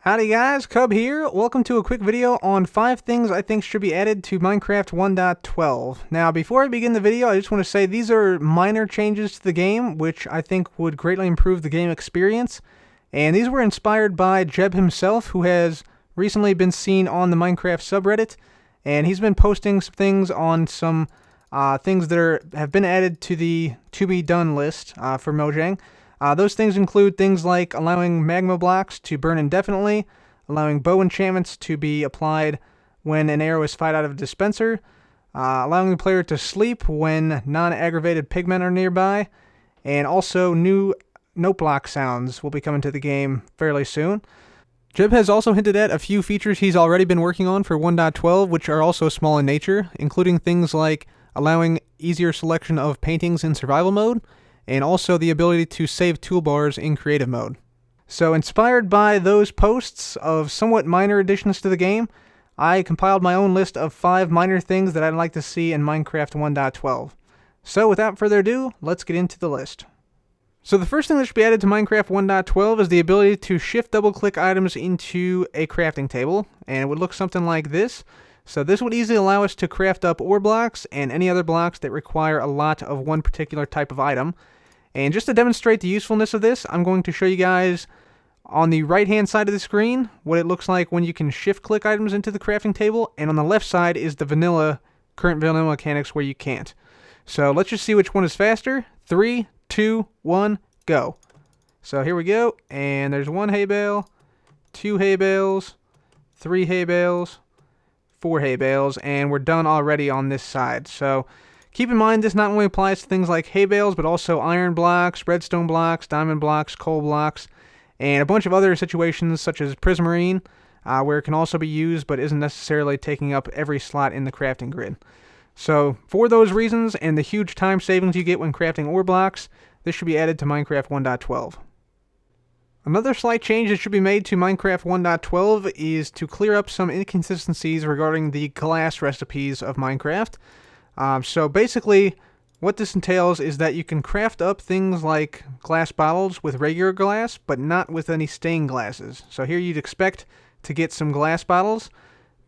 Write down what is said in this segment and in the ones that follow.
Howdy guys, Cub here. Welcome to a quick video on 5 things I think should be added to Minecraft 1.12. Now before I begin the video, I just want to say these are minor changes to the game, which I think would greatly improve the game experience. And these were inspired by Jeb himself, who has recently been seen on the Minecraft subreddit. And he's been posting some things on some things that have been added to the to be done list for Mojang. Those things include things like allowing magma blocks to burn indefinitely, allowing bow enchantments to be applied when an arrow is fired out of a dispenser, allowing the player to sleep when non-aggravated pigmen are nearby, and also new note block sounds will be coming to the game fairly soon. Jeb has also hinted at a few features he's already been working on for 1.12, which are also small in nature, including things like allowing easier selection of paintings in survival mode, and also the ability to save toolbars in creative mode. So inspired by those posts of somewhat minor additions to the game, I compiled my own list of 5 minor things that I'd like to see in Minecraft 1.12. So without further ado, let's get into the list. So the first thing that should be added to Minecraft 1.12 is the ability to shift double-click items into a crafting table, and it would look something like this. So this would easily allow us to craft up ore blocks and any other blocks that require a lot of one particular type of item. And just to demonstrate the usefulness of this, I'm going to show you guys on the right hand side of the screen what it looks like when you can shift click items into the crafting table, and on the left side is the current vanilla mechanics where you can't. So let's just see which one is faster. 3, 2, 1, go. So here we go, and there's 1 hay bale, 2 hay bales, 3 hay bales, 4 hay bales, and we're done already on this side. So keep in mind this not only applies to things like hay bales, but also iron blocks, redstone blocks, diamond blocks, coal blocks, and a bunch of other situations such as prismarine, where it can also be used but isn't necessarily taking up every slot in the crafting grid. So for those reasons and the huge time savings you get when crafting ore blocks, this should be added to Minecraft 1.12. Another slight change that should be made to Minecraft 1.12 is to clear up some inconsistencies regarding the glass recipes of Minecraft. So basically, what this entails is that you can craft up things like glass bottles with regular glass, but not with any stained glasses. So here you'd expect to get some glass bottles,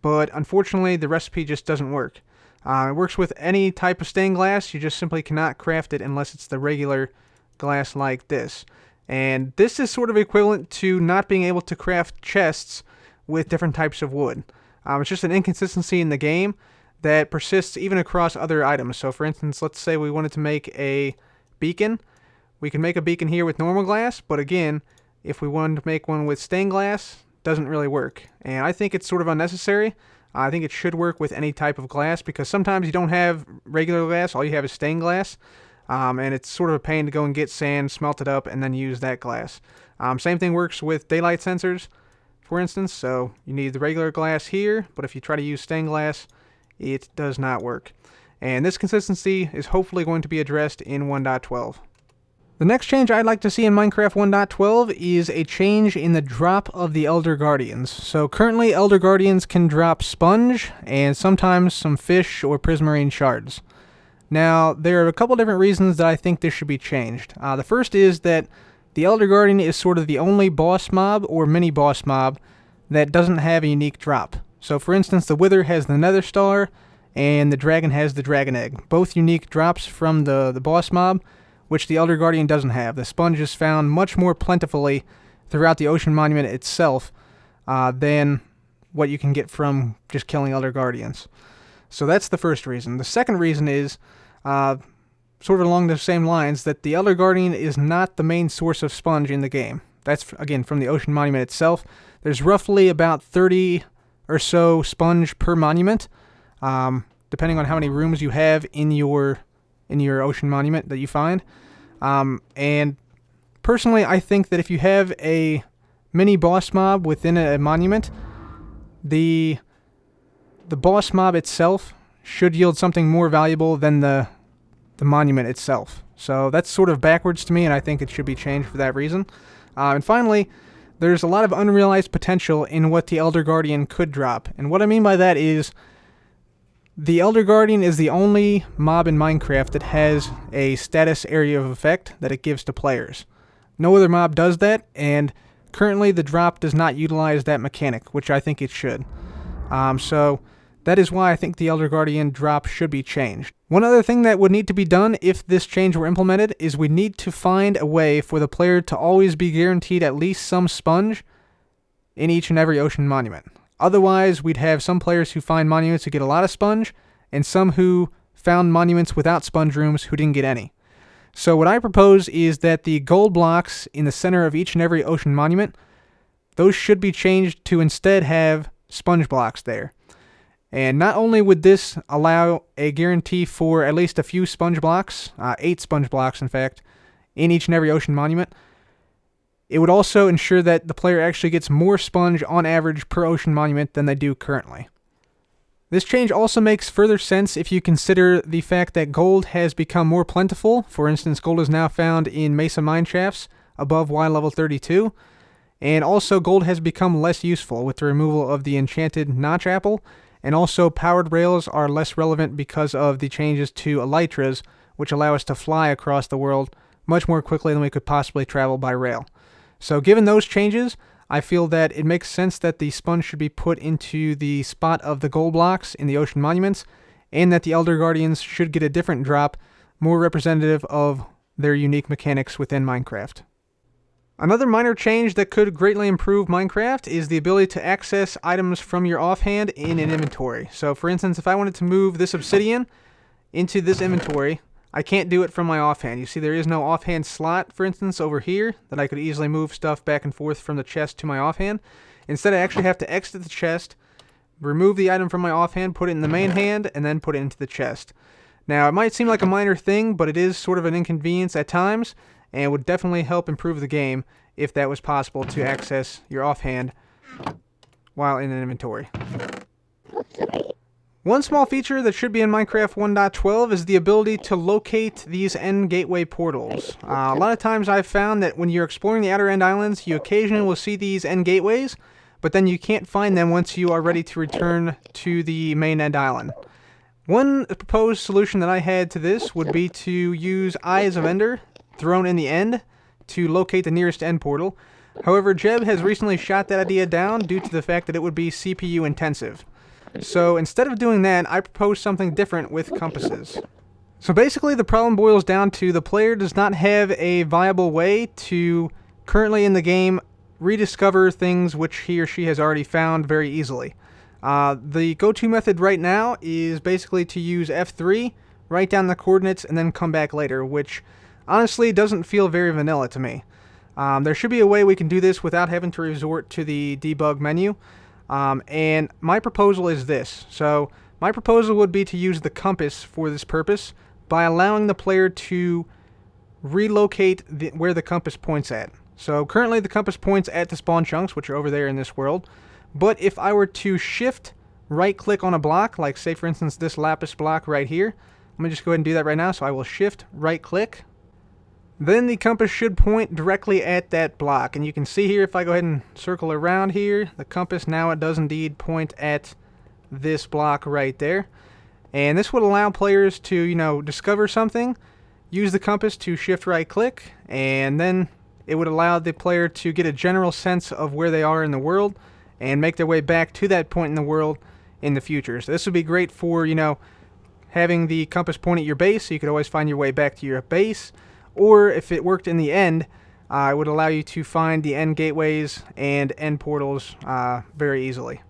but unfortunately the recipe just doesn't work. It works with any type of stained glass, you just simply cannot craft it unless it's the regular glass like this. And this is sort of equivalent to not being able to craft chests with different types of wood. It's just an inconsistency in the game that persists even across other items. So for instance, let's say we wanted to make a beacon. We can make a beacon here with normal glass, but again, if we wanted to make one with stained glass, it doesn't really work. And I think it's sort of unnecessary. I think it should work with any type of glass, because sometimes you don't have regular glass, all you have is stained glass. And it's sort of a pain to go and get sand, smelt it up, and then use that glass. Same thing works with daylight sensors, for instance. So you need the regular glass here, but if you try to use stained glass, it does not work. And this consistency is hopefully going to be addressed in 1.12. The next change I'd like to see in Minecraft 1.12 is a change in the drop of the Elder Guardians. So currently Elder Guardians can drop sponge and sometimes some fish or prismarine shards. Now, there are a couple different reasons that I think this should be changed. The first is that the Elder Guardian is sort of the only boss mob or mini-boss mob that doesn't have a unique drop. So for instance, the Wither has the Nether Star, and the Dragon has the Dragon Egg. Both unique drops from the boss mob, which the Elder Guardian doesn't have. The sponge is found much more plentifully throughout the Ocean Monument itself than what you can get from just killing Elder Guardians. So that's the first reason. The second reason is sort of along the same lines, that the Elder Guardian is not the main source of sponge in the game. That's, again, from the Ocean Monument itself. There's roughly about 30 or so sponge per monument, depending on how many rooms you have in your Ocean Monument that you find. And personally, I think that if you have a mini boss mob within a monument, the boss mob itself should yield something more valuable than the monument itself. So that's sort of backwards to me, and I think it should be changed for that reason. And finally, there's a lot of unrealized potential in what the Elder Guardian could drop. And what I mean by that is, the Elder Guardian is the only mob in Minecraft that has a status area of effect that it gives to players. No other mob does that, and currently the drop does not utilize that mechanic, which I think it should. So that is why I think the Elder Guardian drop should be changed. One other thing that would need to be done if this change were implemented is we need to find a way for the player to always be guaranteed at least some sponge in each and every ocean monument. Otherwise, we'd have some players who find monuments who get a lot of sponge, and some who found monuments without sponge rooms who didn't get any. So what I propose is that the gold blocks in the center of each and every ocean monument, those should be changed to instead have sponge blocks there. And not only would this allow a guarantee for at least a few sponge blocks, 8 sponge blocks in fact, in each and every ocean monument, it would also ensure that the player actually gets more sponge on average per ocean monument than they do currently. This change also makes further sense if you consider the fact that gold has become more plentiful. For instance, gold is now found in mesa mine shafts above Y level 32, and also gold has become less useful with the removal of the enchanted notch apple, and also powered rails are less relevant because of the changes to elytras, which allow us to fly across the world much more quickly than we could possibly travel by rail. So given those changes, I feel that it makes sense that the sponge should be put into the spot of the gold blocks in the ocean monuments, and that the Elder Guardians should get a different drop, more representative of their unique mechanics within Minecraft. Another minor change that could greatly improve Minecraft is the ability to access items from your offhand in an inventory. So for instance, if I wanted to move this obsidian into this inventory, I can't do it from my offhand. You see there is no offhand slot, for instance, over here that I could easily move stuff back and forth from the chest to my offhand. Instead, I actually have to exit the chest, remove the item from my offhand, put it in the main hand, and then put it into the chest. Now, it might seem like a minor thing, but it is sort of an inconvenience at times, and would definitely help improve the game if that was possible to access your offhand while in an inventory. One small feature that should be in Minecraft 1.12 is the ability to locate these end gateway portals. A lot of times I've found that when you're exploring the Outer End Islands, you occasionally will see these end gateways, but then you can't find them once you are ready to return to the main end island. One proposed solution that I had to this would be to use Eyes of Ender thrown in the end to locate the nearest end portal. However, Jeb has recently shot that idea down due to the fact that it would be CPU intensive. So instead of doing that, I propose something different with compasses. So basically the problem boils down to the player does not have a viable way to currently in the game rediscover things which he or she has already found very easily. The go-to method right now is basically to use F3, write down the coordinates, and then come back later, which honestly doesn't feel very vanilla to me. There should be a way we can do this without having to resort to the debug menu. And my proposal is this. So my proposal would be to use the compass for this purpose by allowing the player to relocate where the compass points at. So currently the compass points at the spawn chunks, which are over there in this world. But if I were to shift right click on a block, like say for instance this lapis block right here, let me just go ahead and do that right now. So I will shift right click. Then the compass should point directly at that block. And you can see here, if I go ahead and circle around here, the compass now it does indeed point at this block right there. And this would allow players to, discover something, use the compass to shift right click, and then it would allow the player to get a general sense of where they are in the world and make their way back to that point in the world in the future. So this would be great for, having the compass point at your base, so you could always find your way back to your base. Or if it worked in the end, it would allow you to find the end gateways and end portals very easily.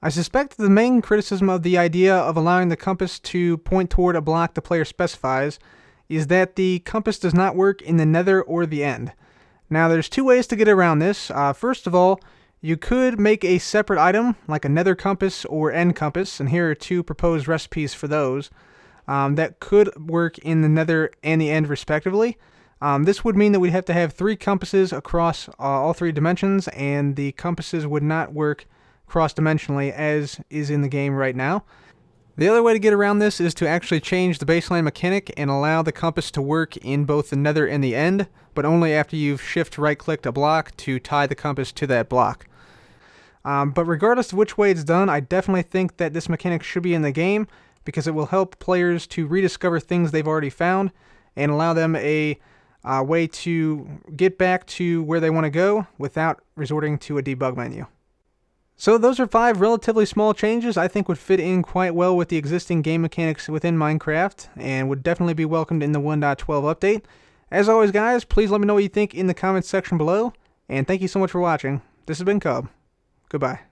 I suspect the main criticism of the idea of allowing the compass to point toward a block the player specifies is that the compass does not work in the nether or the end. Now there's two ways to get around this. First of all, you could make a separate item like a nether compass or end compass, and here are two proposed recipes for those. That could work in the nether and the end respectively. This would mean that we'd have to have 3 compasses across all 3 dimensions, and the compasses would not work cross-dimensionally as is in the game right now. The other way to get around this is to actually change the baseline mechanic and allow the compass to work in both the nether and the end, but only after you've shift right-clicked a block to tie the compass to that block. But regardless of which way it's done, I definitely think that this mechanic should be in the game, because it will help players to rediscover things they've already found and allow them a way to get back to where they want to go without resorting to a debug menu. So those are 5 relatively small changes I think would fit in quite well with the existing game mechanics within Minecraft and would definitely be welcomed in the 1.12 update. As always guys, please let me know what you think in the comments section below, and thank you so much for watching. This has been Cub. Goodbye.